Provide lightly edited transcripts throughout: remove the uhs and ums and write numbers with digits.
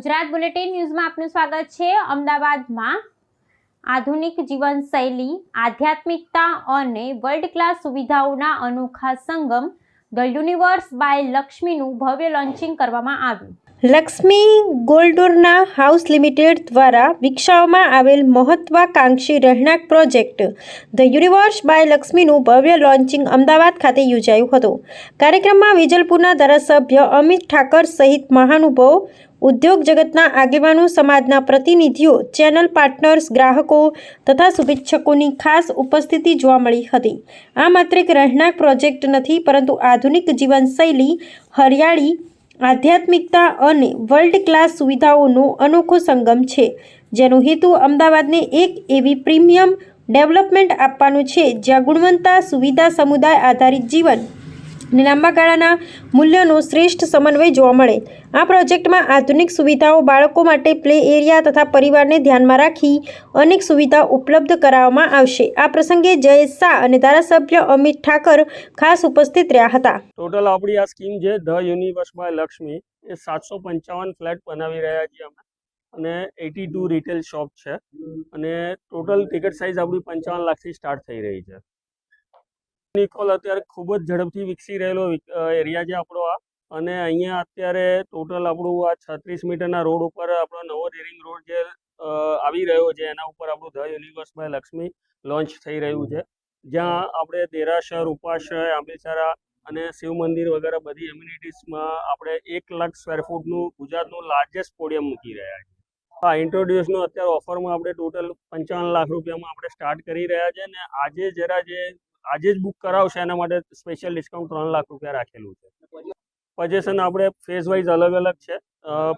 Gujarat bulletin ન્યૂઝમાં આપનું સ્વાગત છે। અમદાવાદમાં આધુનિક જીવનશૈલી, આધ્યાત્મિકતા અને વર્લ્ડ ક્લાસ સુવિધાઓના અનોખા સંગમ ધ યુનિવર્સ બાય લક્ષ્મીનું ભવ્ય લોન્ચિંગ કરવામાં આવ્યું। લક્ષ્મી ગોલ્ડોરના હાઉસ લિમિટેડ દ્વારા વિકસાવવામાં આવેલ મહત્વાકાંક્ષી રહેણાંક પ્રોજેક્ટ ધ યુનિવર્સ બાય લક્ષ્મીનું ભવ્ય લોન્ચિંગ અમદાવાદ ખાતે યોજાયું હતું। કાર્યક્રમમાં વિજલપુરના ધારાસભ્ય અમિત ઠાકર સહિત મહાનુભાવો, ઉદ્યોગ જગતના આગેવાનો, સમાજના પ્રતિનિધિઓ, ચેનલ પાર્ટનર્સ, ગ્રાહકો તથા શુભેચ્છકોની ખાસ ઉપસ્થિતિ જોવા મળી હતી। આ માત્ર એક રહેણાંક પ્રોજેક્ટ નથી, પરંતુ આધુનિક જીવનશૈલી, હરિયાળી, આધ્યાત્મિકતા અને વર્લ્ડ ક્લાસ સુવિધાઓનો અનોખો સંગમ છે, જેનો હેતુ અમદાવાદને એક એવી પ્રીમિયમ ડેવલપમેન્ટ આપવાનો છે જ્યાં ગુણવત્તા, સુવિધા, સમુદાય આધારિત જીવન અને લાંબા ગાળાના મૂલ્યોનો શ્રેષ્ઠ સમન્વય જોવા મળે। આ પ્રોજેક્ટમાં આધુનિક સુવિધાઓ, બાળકો માટે પ્લે એરિયા તથા પરિવારને ધ્યાનમાં રાખી અનેક સુવિધાઓ ઉપલબ્ધ કરાવવામાં આવશે। આ પ્રસંગે જયેશ શાહ અને ધારાસભ્ય અમિત ઠાકર ખાસ ઉપસ્થિત રહ્યા હતા। ટોટલ આપણી આ સ્કીમ છે ધ યુનિવર્સ બાય લક્ષ્મી, એ 755 ફ્લેટ બનાવી રહ્યા છીએ અમે, અને 82 રિટેલ શોપ છે, અને ટોટલ ટિકિટ સાઇઝ આપણી 55 લાખથી સ્ટાર્ટ થઈ રહી છે। નિકોલ અત્યારે ખૂબ જ ઝડપથી વિકસી રહેલો એરિયા છે આપણો આ, અને અહીંયા અત્યારે ટોટલ આપણું આ 36 મીટરના રોડ ઉપર આપણો નવો રેરિંગ રોડ જે આવી રહ્યો છે, એના ઉપર આપણું the universe by Lakshmi launch થઈ રહ્યું છે, જ્યાં આપણે દેરાસર, ઉપાશ્રય, આંબેસરા અને શિવ મંદિર વગેરે બધી એમ્યુનિટીઝમાં આપણે 1 લાખ સ્ક્વેર ફૂટનું ગુજરાતનું લાર્જેસ્ટ પોડિયમ મૂકી રહ્યા છીએ। હા, ઇન્ટ્રોડ્યુસનું અત્યારે ઓફરમાં આપણે ટોટલ 55 લાખ રૂપિયામાં આપણે સ્ટાર્ટ કરી રહ્યા છે, અને આજે જ બુક કરાવશે એના માટે સ્પેશિયલ ડિસ્કાઉન્ટ 3 લાખ રૂપિયા રાખેલું છે। પજેશન આપણે ફેઝ વાઇઝ અલગ અલગ છે।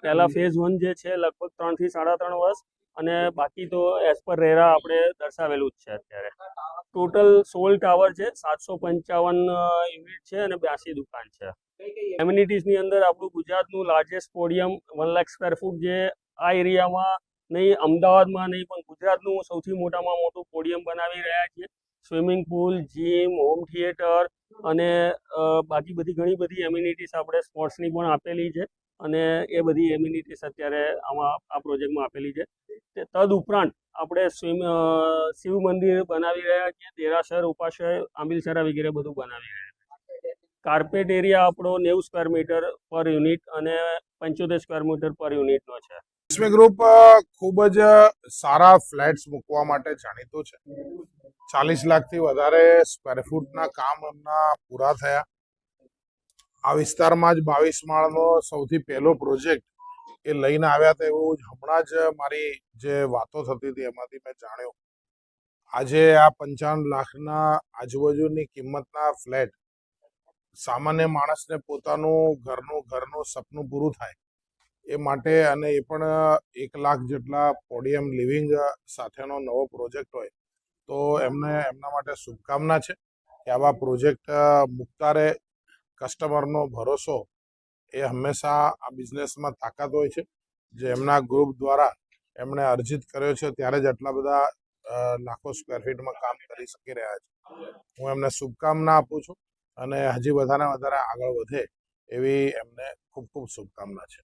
પહેલા ફેઝ 1 જે છે લગભગ 3 થી 3.5 વર્ષ, અને બાકી તો એઝ પર રેરા આપણે દર્શાવેલું જ છે। અત્યારે ટોટલ 16 ટાવર છે, 755 યુનિટ છે અને 82 દુકાન છે। એમ્યુનિટીઝની અંદર આપણું ગુજરાતનું largest podium 1 lakh square foot, જે આ એરિયામાં નહીં, અમદાવાદમાં નહીં, પણ ગુજરાતનું સૌથી મોટામાં મોટું પોડિયમ બનાવી રહ્યા છીએ। Swimming pool, gym, home theatre અને બાકી બધી ઘણી બધી એમ્યુનિટીઝ આપણે સ્પોર્ટ્સની પણ આપેલી છે, અને એ બધી એમ્યુનિટીઝ અત્યારે આમાં આ પ્રોજેક્ટમાં આપેલી છે। તદ ઉપરાંત આપણે શિવ મંદિર બનાવી રહ્યા છીએ, દેરાસર, ઉપાશ્રય, આંબેસરા વગેરે બધું બનાવી રહ્યા છીએ। કાર્પેટ એરિયા આપણો 90 સ્ક્વેર મીટર પર યુનિટ અને 75 સ્ક્વેર મીટર પર યુનિટનો છે। લક્ષ્મી ગ્રુપ ખૂબ જ સારા ફ્લેટ્સ મૂકવા માટે જાણીતું છે। 40 લાખથી વધારે સ્ક્વેર ફૂટના કામ એમના પૂરા થયા। આ વિસ્તારમાં જ 22 માળનો સૌથી પહેલો પ્રોજેક્ટ એ લઈને આવ્યા હતા, એવું હમણાં જ મારી જે વાતો થતી હતી એમાંથી મેં જાણ્યું। આજે આ 55 લાખના આજુબાજુની કિંમતના ફ્લેટ સામાન્ય માણસને પોતાનું ઘરનું સપનું પૂરું થાય એ માટે, અને એ પણ 1 લાખ જેટલા પોડિયમ લિવિંગ સાથેનો નવો પ્રોજેક્ટ હોય તો એમના માટે શુભકામના છે કે આવા પ્રોજેક્ટ મૂકતા રહે। કસ્ટમરનો ભરોસો એ હંમેશા આ બિઝનેસમાં તાકાત હોય છે, જે એમના ગ્રુપ દ્વારા એમણે અર્જિત કર્યો છે, ત્યારે જ આટલા બધા લાખો સ્ક્વેર ફીટમાં કામ કરી શકી રહ્યા છે। હું એમને શુભકામના આપું છું, અને હજી વધારે આગળ વધે એવી એમને ખૂબ ખૂબ શુભકામના છે।